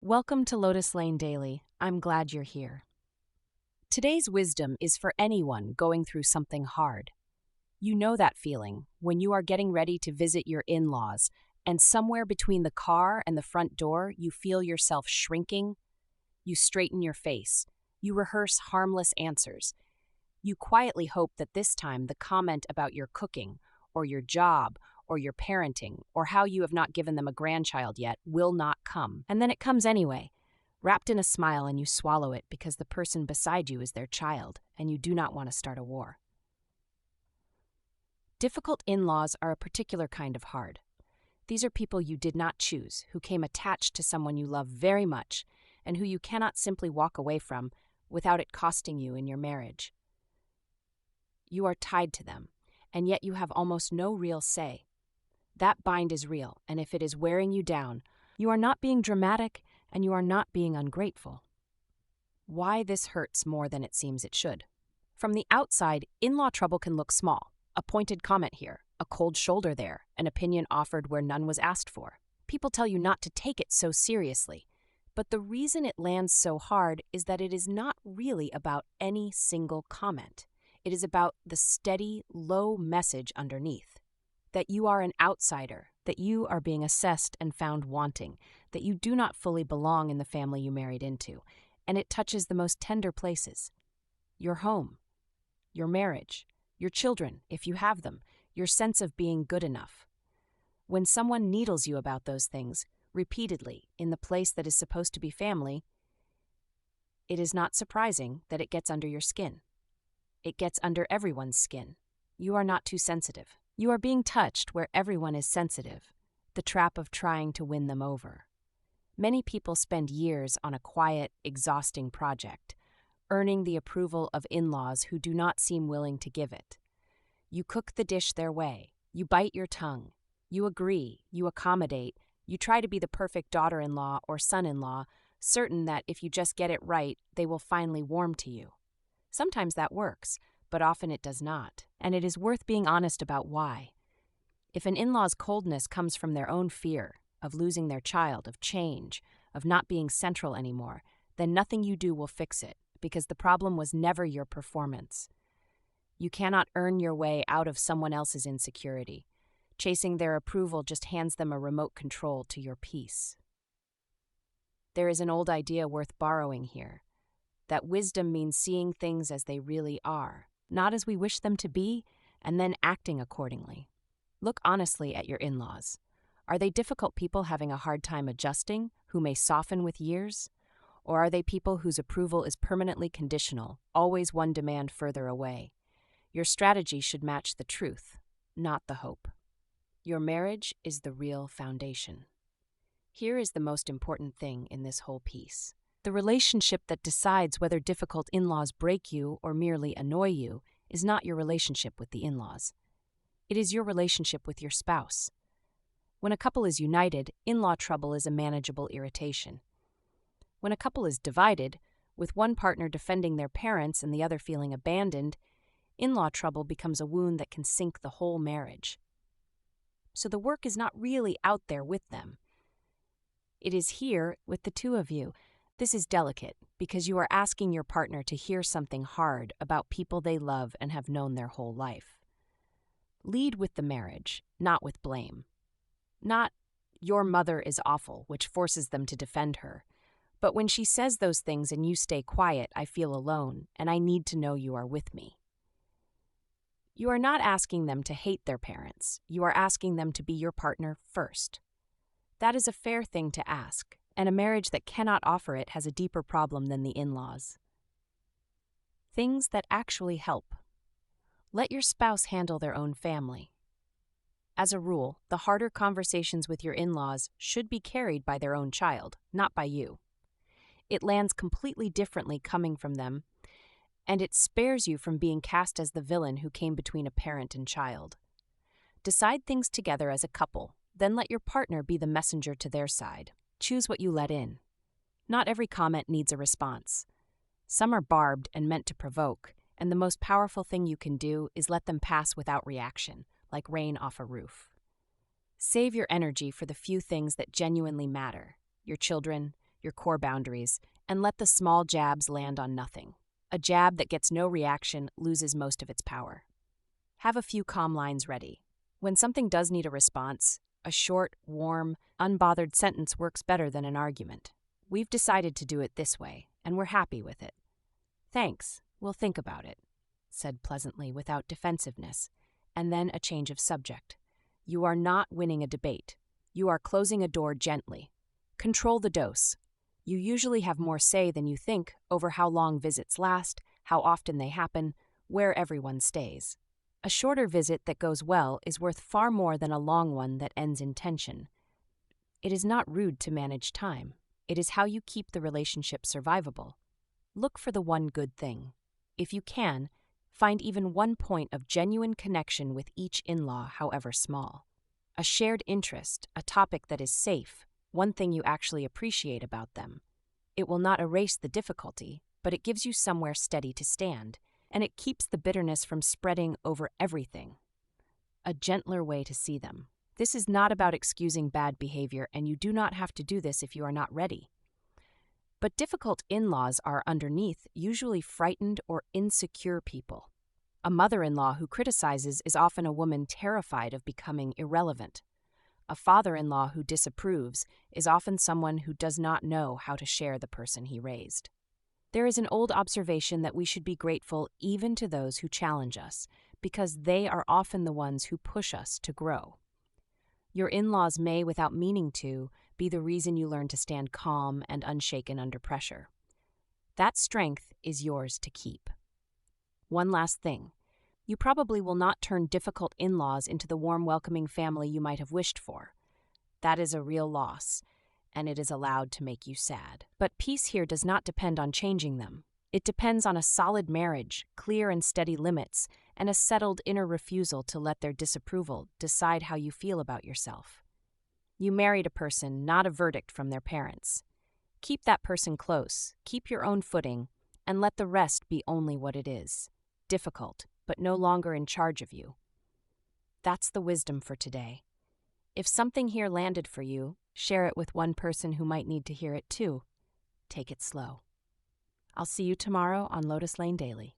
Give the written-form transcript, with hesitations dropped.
Welcome to Lotus Lane Daily. I'm glad you're here. Today's wisdom is for anyone going through something hard. You know that feeling when you are getting ready to visit your in laws, and somewhere between the car and the front door, you feel yourself shrinking. You straighten your face. You rehearse harmless answers. You quietly hope that this time the comment about your cooking, or your job, or your parenting, or how you have not given them a grandchild yet will not come. And then it comes anyway, wrapped in a smile, and you swallow it because the person beside you is their child, and you do not want to start a war. Difficult in-laws are a particular kind of hard. These are people you did not choose, who came attached to someone you love very much, and who you cannot simply walk away from without it costing you in your marriage. You are tied to them, and yet you have almost no real say. That bind is real, and if it is wearing you down, you are not being dramatic and you are not being ungrateful. Why this hurts more than it seems it should. From the outside, in-law trouble can look small. A pointed comment here, a cold shoulder there, an opinion offered where none was asked for. People tell you not to take it so seriously, but the reason it lands so hard is that it is not really about any single comment. It is about the steady, low message underneath. That you are an outsider, that you are being assessed and found wanting, that you do not fully belong in the family you married into, and it touches the most tender places. Your home, your marriage, your children, if you have them, your sense of being good enough. When someone needles you about those things, repeatedly, in the place that is supposed to be family, it is not surprising that it gets under your skin. It gets under everyone's skin. You are not too sensitive. You are being touched where everyone is sensitive, the trap of trying to win them over. Many people spend years on a quiet, exhausting project, earning the approval of in-laws who do not seem willing to give it. You cook the dish their way, you bite your tongue, you agree, you accommodate, you try to be the perfect daughter-in-law or son-in-law, certain that if you just get it right, they will finally warm to you. Sometimes that works, but often it does not, and it is worth being honest about why. If an in-law's coldness comes from their own fear of losing their child, of change, of not being central anymore, then nothing you do will fix it, because the problem was never your performance. You cannot earn your way out of someone else's insecurity. Chasing their approval just hands them a remote control to your peace. There is an old idea worth borrowing here, that wisdom means seeing things as they really are, not as we wish them to be, and then acting accordingly. Look honestly at your in-laws. Are they difficult people having a hard time adjusting, who may soften with years? Or are they people whose approval is permanently conditional, always one demand further away? Your strategy should match the truth, not the hope. Your marriage is the real foundation. Here is the most important thing in this whole piece. The relationship that decides whether difficult in-laws break you or merely annoy you is not your relationship with the in-laws. It is your relationship with your spouse. When a couple is united, in-law trouble is a manageable irritation. When a couple is divided, with one partner defending their parents and the other feeling abandoned, in-law trouble becomes a wound that can sink the whole marriage. So the work is not really out there with them. It is here with the two of you. This is delicate because you are asking your partner to hear something hard about people they love and have known their whole life. Lead with the marriage, not with blame. Not, "Your mother is awful," which forces them to defend her. But when she says those things and you stay quiet, I feel alone, and I need to know you are with me. You are not asking them to hate their parents. You are asking them to be your partner first. That is a fair thing to ask, and a marriage that cannot offer it has a deeper problem than the in-laws. Things that actually help. Let your spouse handle their own family. As a rule, the harder conversations with your in-laws should be carried by their own child, not by you. It lands completely differently coming from them, and it spares you from being cast as the villain who came between a parent and child. Decide things together as a couple, then let your partner be the messenger to their side. Choose what you let in. Not every comment needs a response. Some are barbed and meant to provoke, and the most powerful thing you can do is let them pass without reaction, like rain off a roof. Save your energy for the few things that genuinely matter: your children, your core boundaries, and let the small jabs land on nothing. A jab that gets no reaction loses most of its power. Have a few calm lines ready. When something does need a response, a short, warm, unbothered sentence works better than an argument. We've decided to do it this way, and we're happy with it. Thanks, we'll think about it, said pleasantly without defensiveness, and then a change of subject. You are not winning a debate. You are closing a door gently. Control the dose. You usually have more say than you think over how long visits last, how often they happen, where everyone stays. A shorter visit that goes well is worth far more than a long one that ends in tension. It is not rude to manage time. It is how you keep the relationship survivable. Look for the one good thing. If you can, find even one point of genuine connection with each in-law, however small. A shared interest, a topic that is safe, one thing you actually appreciate about them. It will not erase the difficulty, but it gives you somewhere steady to stand, and it keeps the bitterness from spreading over everything. A gentler way to see them. This is not about excusing bad behavior, and you do not have to do this if you are not ready. But difficult in-laws are underneath usually frightened or insecure people. A mother-in-law who criticizes is often a woman terrified of becoming irrelevant. A father-in-law who disapproves is often someone who does not know how to share the person he raised. There is an old observation that we should be grateful even to those who challenge us, because they are often the ones who push us to grow. Your in-laws may, without meaning to, be the reason you learn to stand calm and unshaken under pressure. That strength is yours to keep. One last thing. You probably will not turn difficult in-laws into the warm, welcoming family you might have wished for. That is a real loss, and it is allowed to make you sad. But peace here does not depend on changing them. It depends on a solid marriage, clear and steady limits, and a settled inner refusal to let their disapproval decide how you feel about yourself. You married a person, not a verdict from their parents. Keep that person close, keep your own footing, and let the rest be only what it is. Difficult, but no longer in charge of you. That's the wisdom for today. If something here landed for you, share it with one person who might need to hear it too. Take it slow. I'll see you tomorrow on Lotus Lane Daily.